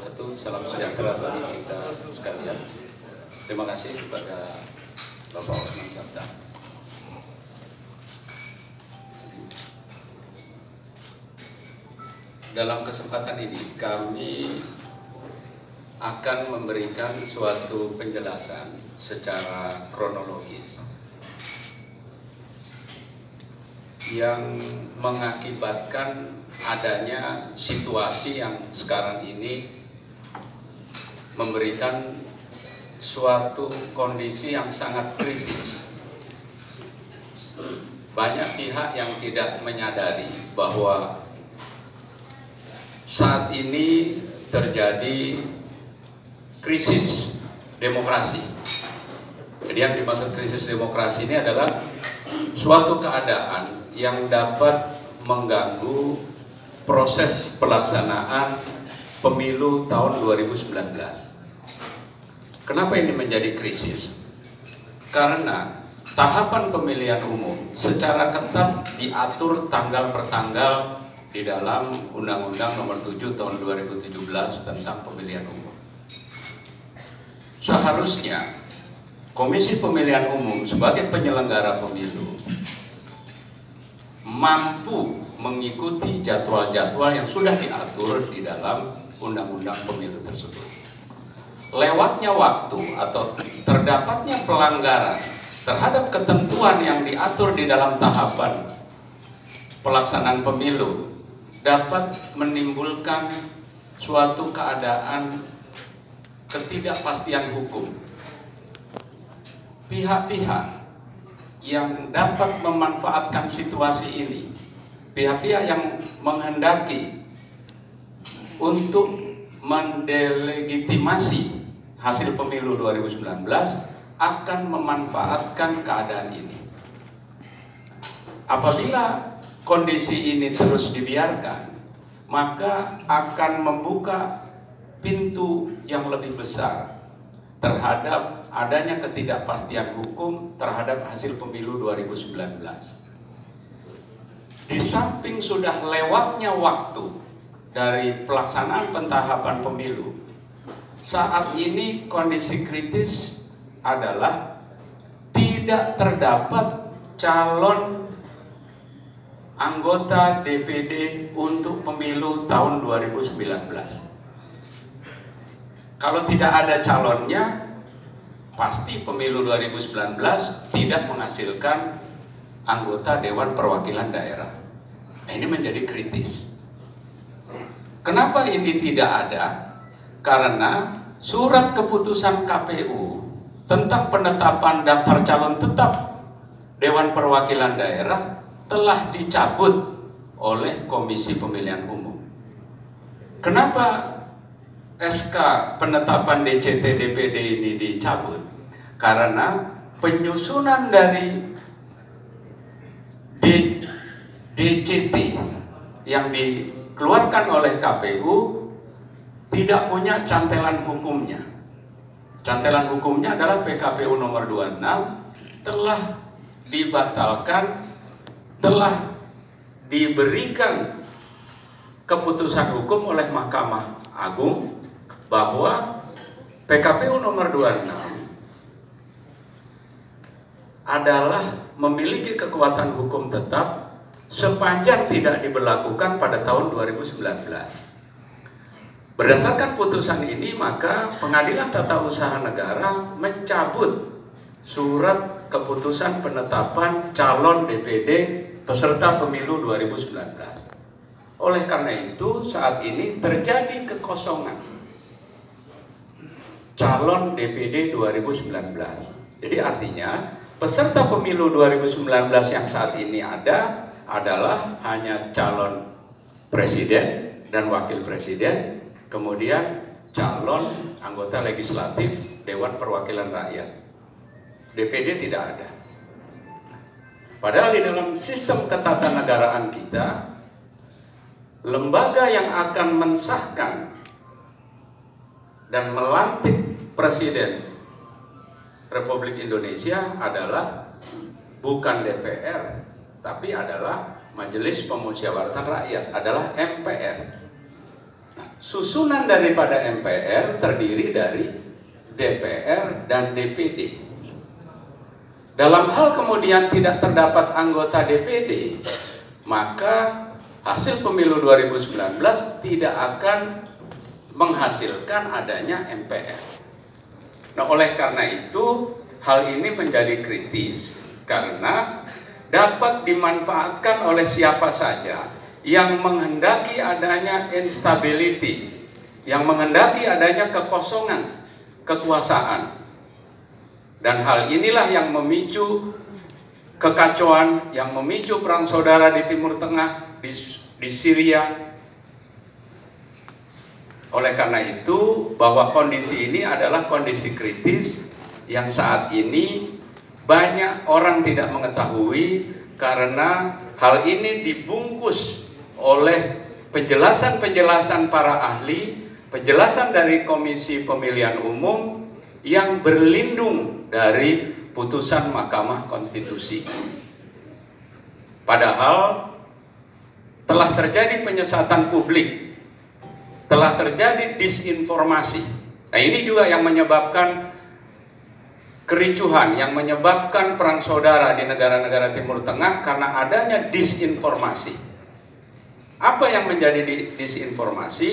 wabarakatuh. Salam sejahtera bagi kita sekalian. Terima kasih kepada Bapak Osman Sabta. Dalam kesempatan ini kami akan memberikan suatu penjelasan secara kronologis yang mengakibatkan adanya situasi yang sekarang ini memberikan suatu kondisi yang sangat kritis. Banyak pihak yang tidak menyadari bahwa saat ini terjadi krisis demokrasi. Jadi yang dimaksud krisis demokrasi ini adalah suatu keadaan yang dapat mengganggu proses pelaksanaan pemilu tahun 2019. Kenapa ini menjadi krisis? Karena tahapan pemilihan umum secara ketat diatur tanggal per tanggal di dalam Undang-Undang Nomor 7 Tahun 2017 tentang Pemilihan Umum. Seharusnya Komisi Pemilihan Umum sebagai penyelenggara pemilu mampu mengikuti jadwal-jadwal yang sudah diatur di dalam Undang-Undang Pemilu tersebut. Lewatnya waktu atau terdapatnya pelanggaran terhadap ketentuan yang diatur di dalam tahapan pelaksanaan pemilu dapat menimbulkan suatu keadaan ketidakpastian hukum. Pihak-pihak yang dapat memanfaatkan situasi ini, pihak-pihak yang menghendaki untuk mendelegitimasi hasil pemilu 2019 akan memanfaatkan keadaan ini. Apabila kondisi ini terus dibiarkan, maka akan membuka pintu yang lebih besar terhadap adanya ketidakpastian hukum terhadap hasil pemilu 2019. Di samping sudah lewatnya waktu dari pelaksanaan pentahapan pemilu, saat ini kondisi kritis adalah tidak terdapat calon anggota DPD untuk pemilu tahun 2019. Kalau tidak ada calonnya, pasti pemilu 2019 tidak menghasilkan anggota Dewan Perwakilan Daerah. Nah, ini menjadi kritis. Kenapa ini tidak ada? Karena surat keputusan KPU tentang penetapan daftar calon tetap Dewan Perwakilan Daerah telah dicabut oleh Komisi Pemilihan Umum. Kenapa SK penetapan DCT DPD ini dicabut? Karena penyusunan dari DCT yang dikeluarkan oleh KPU tidak punya cantelan hukumnya. Cantelan hukumnya adalah PKPU nomor 26 telah dibatalkan, telah diberikan keputusan hukum oleh Mahkamah Agung bahwa PKPU nomor 26 adalah memiliki kekuatan hukum tetap sepanjang tidak diberlakukan pada tahun 2019. Berdasarkan putusan ini, maka Pengadilan Tata Usaha Negara mencabut surat keputusan penetapan calon DPD peserta pemilu 2019. Oleh karena itu, saat ini terjadi kekosongan calon DPD 2019. Jadi artinya peserta pemilu 2019 yang saat ini ada adalah hanya calon presiden dan wakil presiden, kemudian calon anggota legislatif Dewan Perwakilan Rakyat. DPD tidak ada. Padahal di dalam sistem ketatanegaraan kita, lembaga yang akan mensahkan dan melantik Presiden Republik Indonesia adalah bukan DPR, tapi adalah Majelis Pemusyawaratan Rakyat, adalah MPR. Nah, susunan daripada MPR terdiri dari DPR dan DPD. Dalam hal kemudian tidak terdapat anggota DPD, maka hasil pemilu 2019 tidak akan menghasilkan adanya MPR. Nah, oleh karena itu, hal ini menjadi kritis karena dapat dimanfaatkan oleh siapa saja yang menghendaki adanya instability, yang menghendaki adanya kekosongan kekuasaan. Dan hal inilah yang memicu kekacauan, yang memicu perang saudara di Timur Tengah, di Syria. Oleh karena itu, bahwa kondisi ini adalah kondisi kritis yang saat ini banyak orang tidak mengetahui karena hal ini dibungkus oleh penjelasan-penjelasan para ahli, penjelasan dari Komisi Pemilihan Umum yang berlindung dari putusan Mahkamah Konstitusi. Padahal telah terjadi penyesatan publik, telah terjadi disinformasi. Nah, ini juga yang menyebabkan kericuhan, yang menyebabkan perang saudara di negara-negara Timur Tengah karena adanya disinformasi. Apa yang menjadi disinformasi?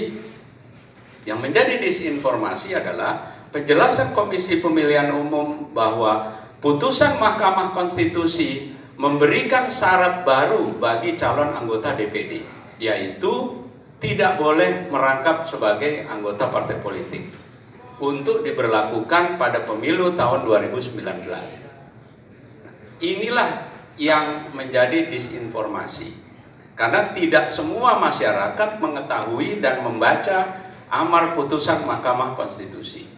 Yang menjadi disinformasi adalah penjelasan Komisi Pemilihan Umum bahwa putusan Mahkamah Konstitusi memberikan syarat baru bagi calon anggota DPD, yaitu tidak boleh merangkap sebagai anggota partai politik untuk diberlakukan pada pemilu tahun 2019. Inilah yang menjadi disinformasi, karena tidak semua masyarakat mengetahui dan membaca amar putusan Mahkamah Konstitusi.